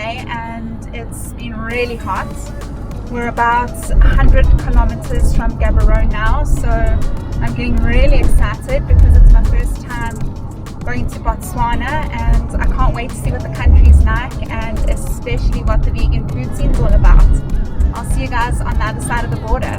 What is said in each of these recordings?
today and it's been really hot. We're about 100 kilometers from Gaborone now, so I'm getting really excited because it's my first time going to Botswana and I can't wait to see what the country's like and especially what the vegan food scene's all about. I'll see you guys on the other side of the border.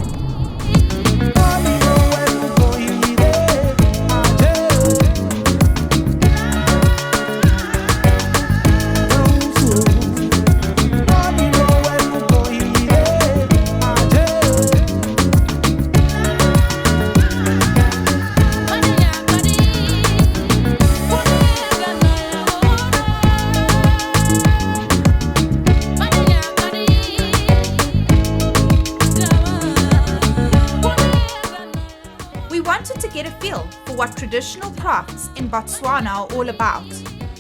What traditional crafts in Botswana are all about.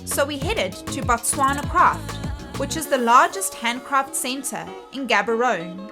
So we headed to Botswana Craft, which is the largest handcraft center in Gaborone.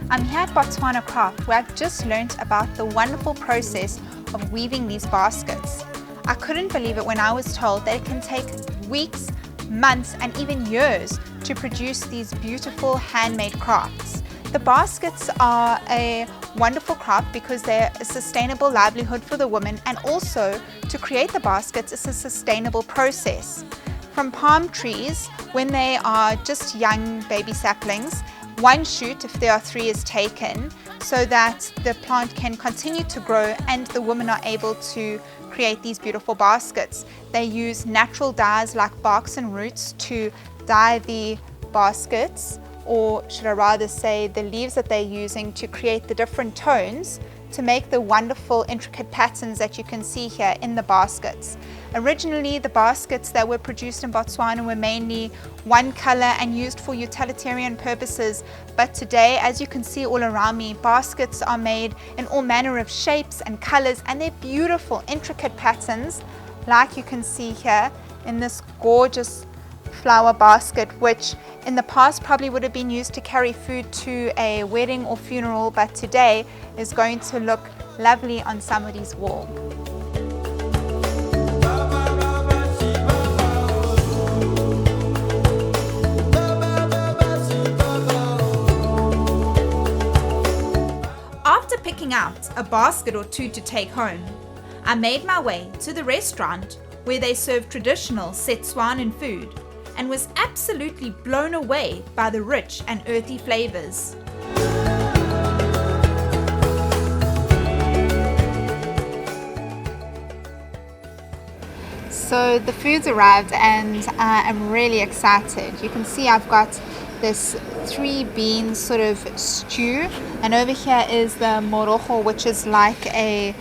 I'm here at Botswana Craft where I've just learnt about the wonderful process of weaving these baskets. I couldn't believe it when I was told that it can take weeks, months and even years to produce these beautiful handmade crafts. The baskets are a wonderful craft because they're a sustainable livelihood for the women, and also to create the baskets is a sustainable process. From palm trees, when they are just young baby saplings, one shoot, if there are 3, is taken so that the plant can continue to grow and the women are able to create these beautiful baskets. They use natural dyes like barks and roots to dye the baskets, or should I rather say the leaves that they're using to create the different tones to make the wonderful intricate patterns that you can see here in the baskets. Originally, the baskets that were produced in Botswana were mainly one color and used for utilitarian purposes, but today, as you can see all around me, baskets are made in all manner of shapes and colors, and they're beautiful intricate patterns like you can see here in this gorgeous flower basket, which in the past probably would have been used to carry food to a wedding or funeral, but today is going to look lovely on somebody's wall. After picking out a basket or 2 to take home, I made my way to the restaurant where they serve traditional Setswanan food, and was absolutely blown away by the rich and earthy flavors. So the food's arrived and I'm really excited. You can see I've got this 3 bean sort of stew, and over here is the morogo, which is like a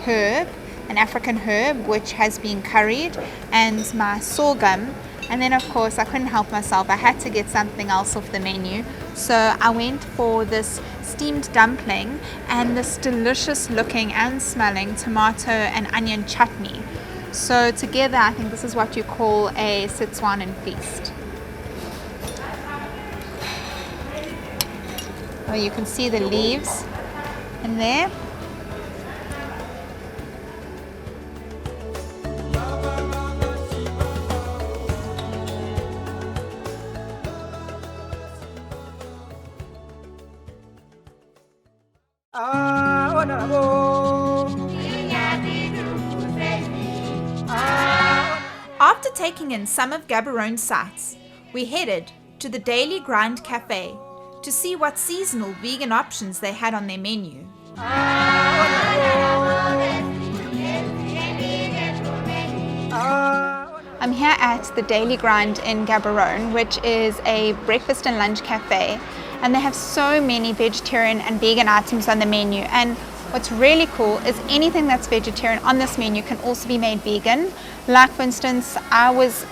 herb, an African herb which has been curried, and my sorghum. And then of course I couldn't help myself, I had to get something else off the menu. So I went for this steamed dumpling and this delicious looking and smelling tomato and onion chutney. So together I think this is what you call a Setswanan feast. Oh, you can see the leaves in there. After taking in some of Gaborone's sights, we headed to the Daily Grind Cafe to see what seasonal vegan options they had on their menu. I'm I'm here at the Daily Grind in Gaborone, which is a breakfast and lunch cafe, and they have so many vegetarian and vegan items on the menu. And what's really cool is anything that's vegetarian on this menu can also be made vegan. Like for instance, I was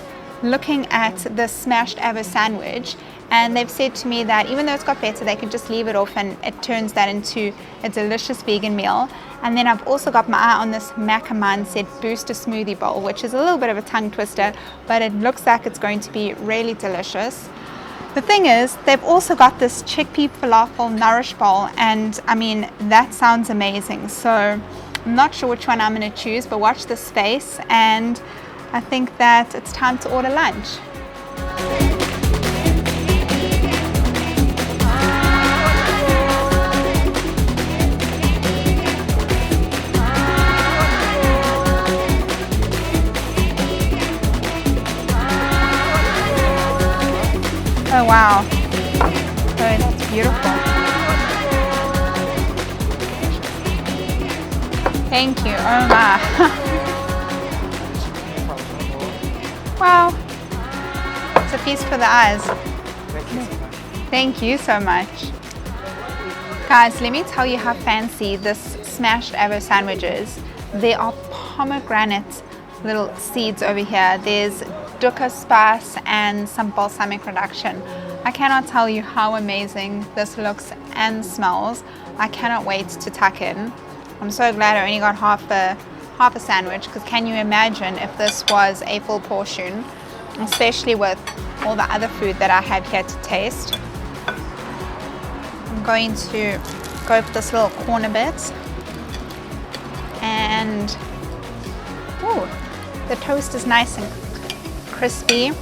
looking at the smashed avo sandwich, and they've said to me that even though it's got feta, they can just leave it off and it turns that into a delicious vegan meal. And then I've also got my eye on this Maca Mindset Booster Smoothie Bowl, which is a little bit of a tongue twister, but it looks like it's going to be really delicious. The thing is, they've also got this chickpea falafel nourish bowl, and I mean, that sounds amazing. So I'm not sure which one I'm going to choose, but watch this space, and I think that it's time to order lunch. Oh wow, oh, that's beautiful. Thank you, oh my. Wow, it's a feast for the eyes. Thank you so much. Guys, let me tell you how fancy this smashed avo sandwich is. There are pomegranate little seeds over here. There's dukkha spice and some balsamic reduction. I cannot tell you how amazing this looks and smells. I cannot wait to tuck in. I'm so glad I only got half a sandwich, because can you imagine if this was a full portion, especially with all the other food that I have here to taste. I'm going to go for this little corner bit, and ooh, the toast is nice and crispy.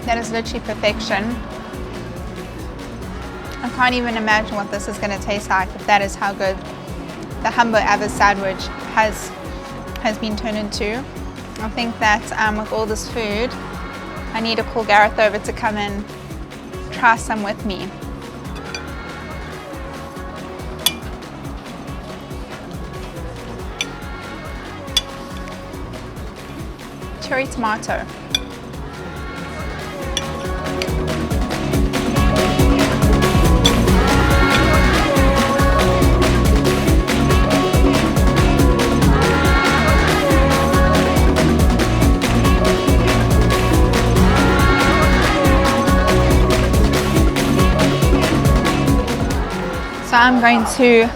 That is literally perfection. I can't even imagine what this is going to taste like if that is how good the humble avo sandwich has been turned into. I think that with all this food, I need to call Gareth over to come and try some with me. Cherry tomato. So I'm going to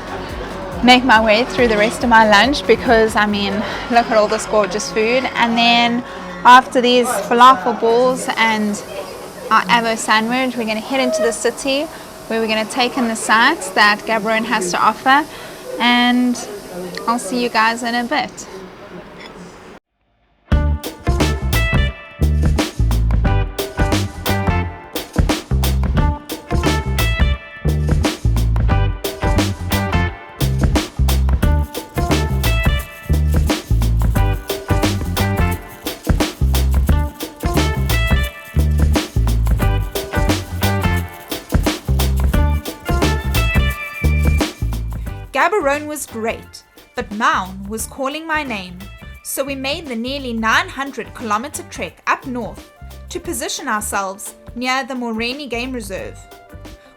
make my way through the rest of my lunch, because I mean, look at all this gorgeous food. And then after these falafel balls and our avo sandwich, we're going to head into the city, where we're going to take in the sights that Gaborone has to offer, and I'll see you guys in a bit. Gaborone was great, but Maun was calling my name, so we made the nearly 900-kilometer trek up north to position ourselves near the Moreni Game Reserve.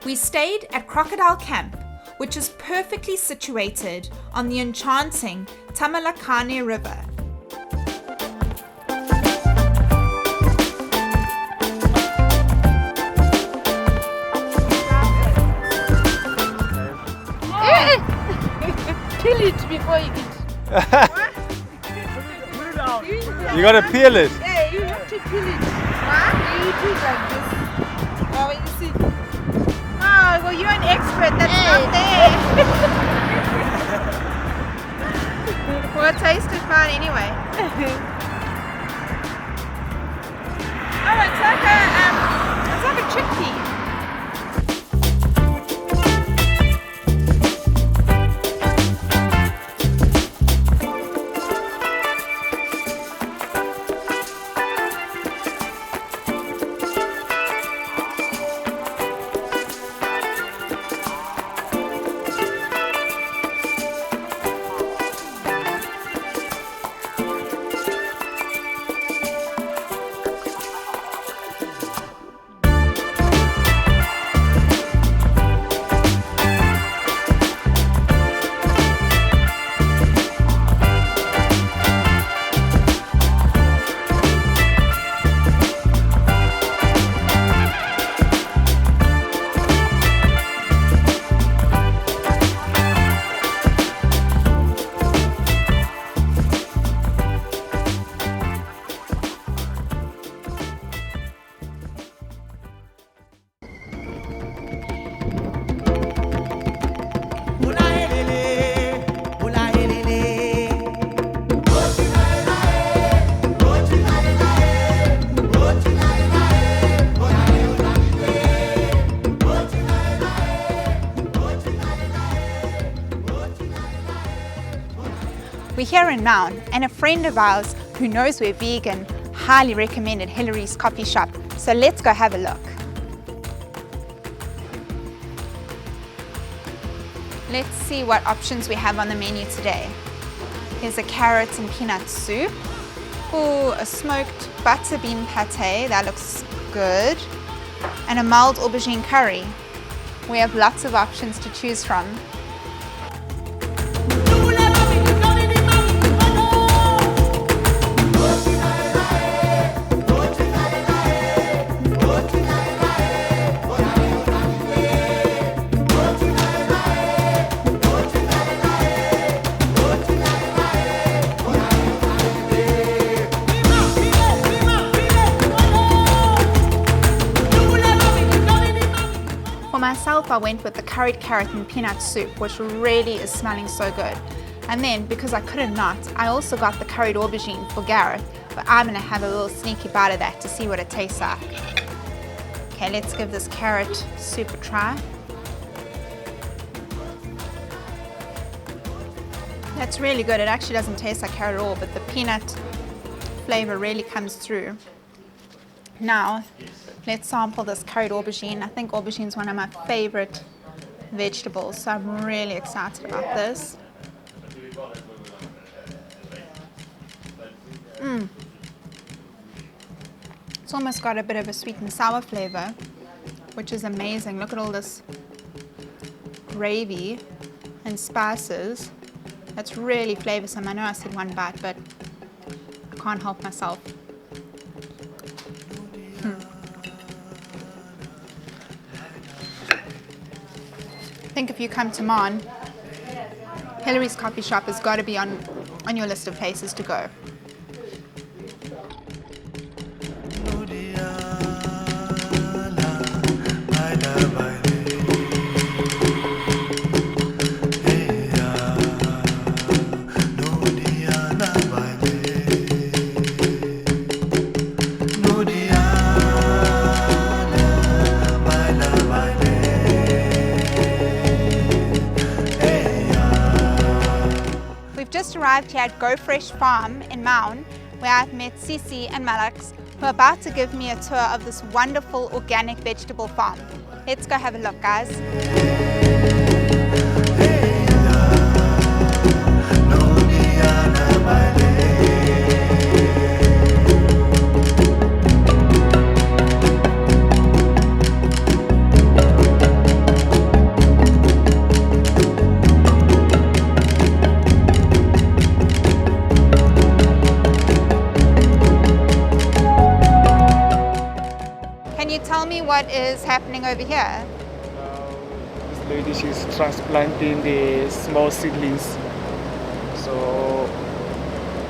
We stayed at Crocodile Camp, which is perfectly situated on the enchanting Thamalakane River. Peel it before you eat. You gotta peel it. Yeah, you have to peel it. Why? You eat it like this. Oh, you see. Oh, well, you're an expert. That's not there. Well, it tasted fine anyway. Oh, it's like a chickpea. We're here in Maun, and a friend of ours who knows we're vegan highly recommended Hillary's coffee shop. So let's go have a look. Let's see what options we have on the menu today. Here's a carrot and peanut soup. Ooh, a smoked butter bean pate, that looks good. And a mild aubergine curry. We have lots of options to choose from. Myself, I went with the curried carrot and peanut soup, which really is smelling so good. And then, because I couldn't not, I also got the curried aubergine for Gareth, but I'm gonna have a little sneaky bite of that to see what it tastes like. Okay, let's give this carrot soup a try. That's really good. It actually doesn't taste like carrot at all, but the peanut flavor really comes through. Now, let's sample this curried aubergine. I think aubergine is one of my favorite vegetables, so I'm really excited about this. It's almost got a bit of a sweet and sour flavor, which is amazing. Look at all this gravy and spices. That's really flavorsome. I know I said one bite, but I can't help myself. I think if you come to Maun, Hillary's coffee shop has got to be on your list of places to go. Arrived here at GoFresh farm in Maun, where I've met Sisi and Malaks, who are about to give me a tour of this wonderful organic vegetable farm. Let's go have a look, guys. Tell me what is happening over here. This lady, she's transplanting the small seedlings. So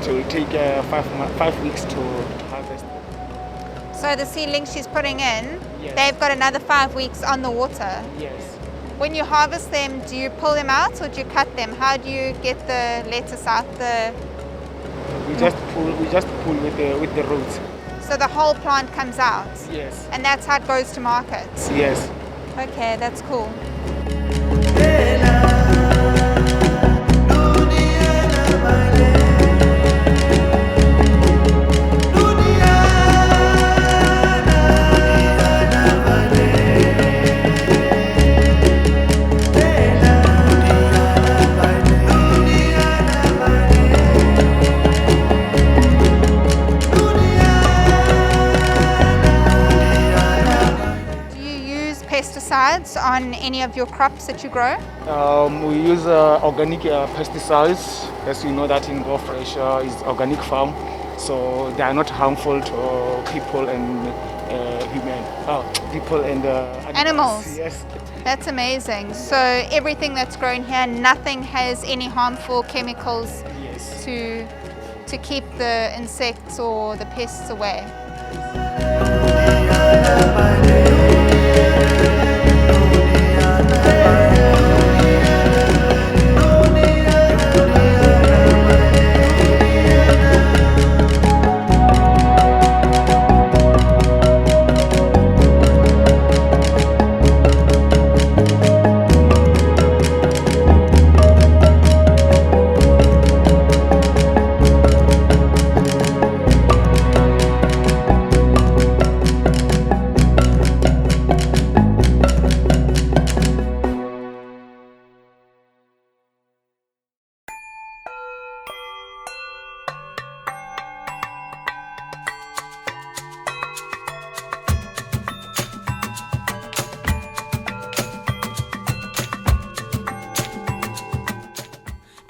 it will take 5 weeks to harvest. So the seedlings she's putting in, yes, they've got another 5 weeks on the water. Yes. When you harvest them, do you pull them out or do you cut them? How do you get the lettuce out the? We just pull with the roots. So the whole plant comes out? Yes. And that's how it goes to market? Yes. Okay, that's cool. On any of your crops that you grow? We use organic pesticides. As you know that in GoFresh is organic farm, so they are not harmful to people and people and animals. Yes. That's amazing. So everything that's grown here, nothing has any harmful chemicals. Yes. to keep the insects or the pests away.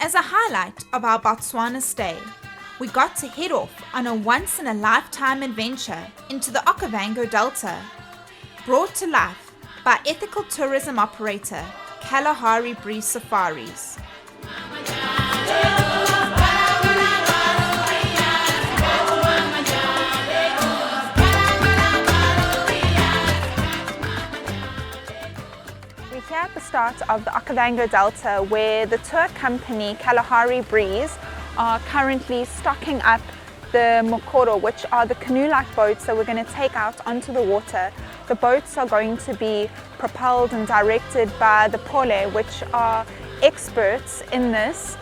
As a highlight of our Botswana stay, we got to head off on a once-in-a-lifetime adventure into the Okavango Delta, brought to life by ethical tourism operator Kalahari Breeze Safaris. We're here at the start of the Okavango Delta, where the tour company Kalahari Breeze are currently stocking up the mokoro, which are the canoe-like boats that we're going to take out onto the water. The boats are going to be propelled and directed by the pole, which are experts in this.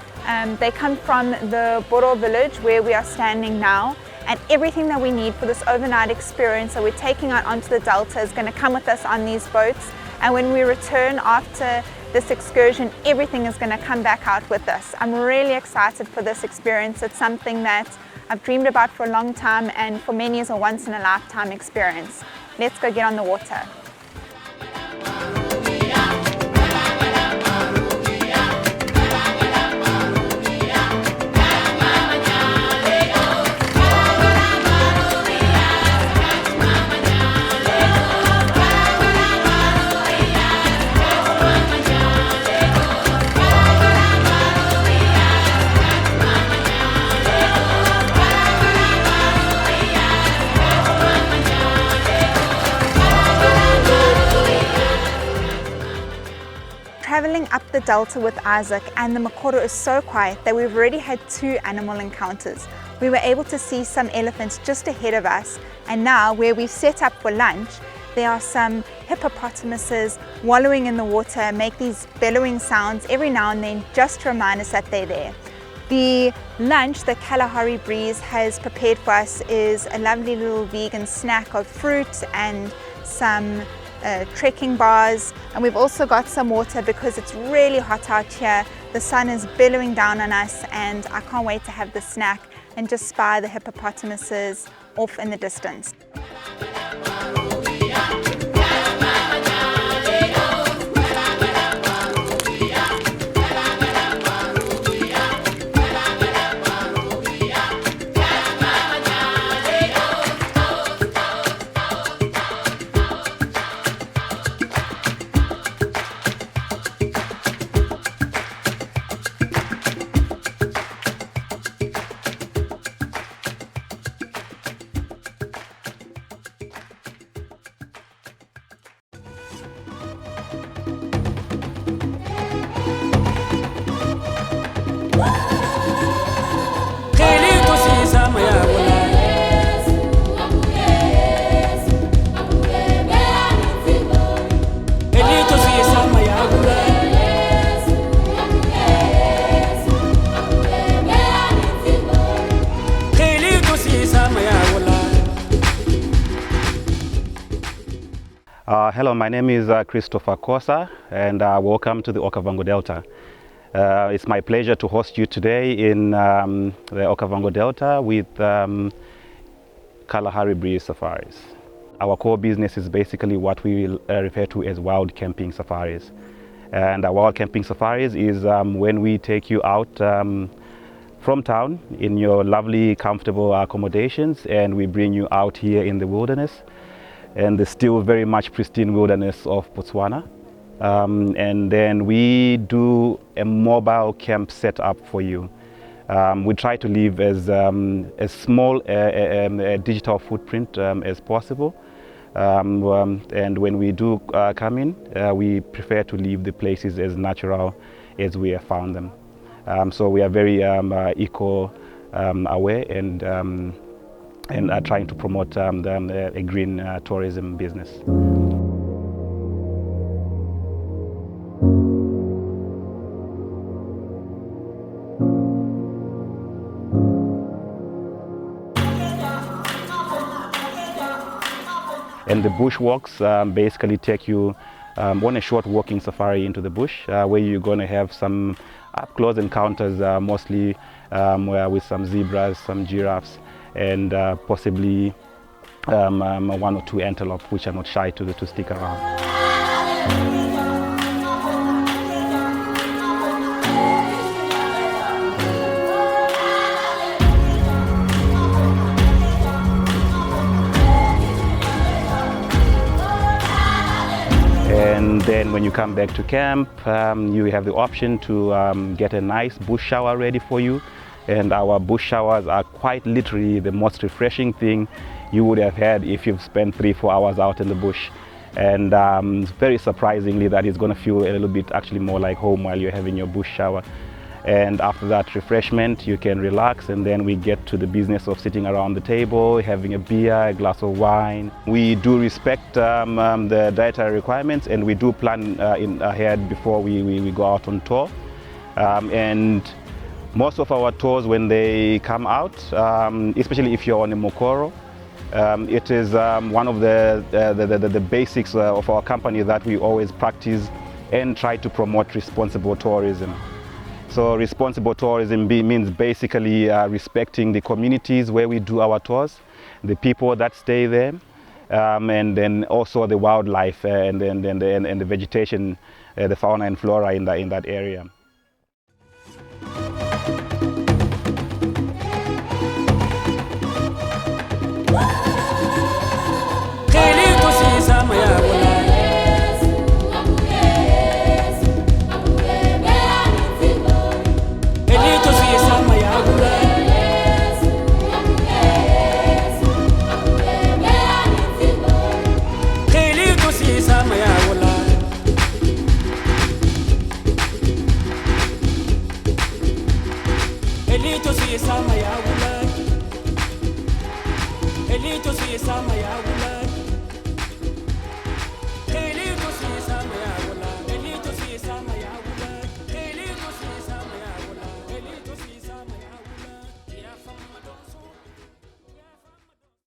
They come from the Boro village where we are standing now, and everything that we need for this overnight experience that we're taking out onto the Delta is going to come with us on these boats. And when we return after this excursion, everything is going to come back out with us. I'm really excited for this experience. It's something that I've dreamed about for a long time, and for many is a once-in-a-lifetime experience. Let's go get on the water. Traveling up the Delta with Isaac, and the mokoro is so quiet that we've already had 2 animal encounters. We were able to see some elephants just ahead of us, and now where we've set up for lunch, there are some hippopotamuses wallowing in the water, make these bellowing sounds every now and then just to remind us that they're there. The lunch that Kalahari Breeze has prepared for us is a lovely little vegan snack of fruit and some trekking bars, and we've also got some water because it's really hot out here. The sun is billowing down on us, and I can't wait to have the snack and just spy the hippopotamuses off in the distance. Hello, my name is Christopher Kosa, and welcome to the Okovango Delta. It's my pleasure to host you today in the Okovango Delta with Kalahari Breeze Safaris. Our core business is basically what we refer to as wild camping safaris. And our wild camping safaris is when we take you out from town in your lovely, comfortable accommodations, and we bring you out here in the wilderness, and the still very much pristine wilderness of Botswana. And then we do a mobile camp setup for you. We try to leave as small a digital footprint as possible. And when we do come in, we prefer to leave the places as natural as we have found them. So we are very eco-aware and are trying to promote a green tourism business. And the bushwalks basically take you on a short walking safari into the bush, where you're going to have some up-close encounters, mostly with some zebras, some giraffes, and possibly 1 or 2 antelope, which are not shy to stick around. Then when you come back to camp, you have the option to get a nice bush shower ready for you. And our bush showers are quite literally the most refreshing thing you would have had if you've spent 3-4 hours out in the bush. And very surprisingly, that is going to feel a little bit actually more like home while you're having your bush shower. And after that refreshment, you can relax, and then we get to the business of sitting around the table, having a beer, a glass of wine. We do respect the dietary requirements, and we do plan ahead before we go out on tour. And most of our tours, when they come out, especially if you're on a Mokoro, it is one of the basics of our company that we always practice and try to promote responsible tourism. So responsible tourism means basically respecting the communities where we do our tours, the people that stay there, and then also the wildlife and the vegetation, the fauna and flora in that area.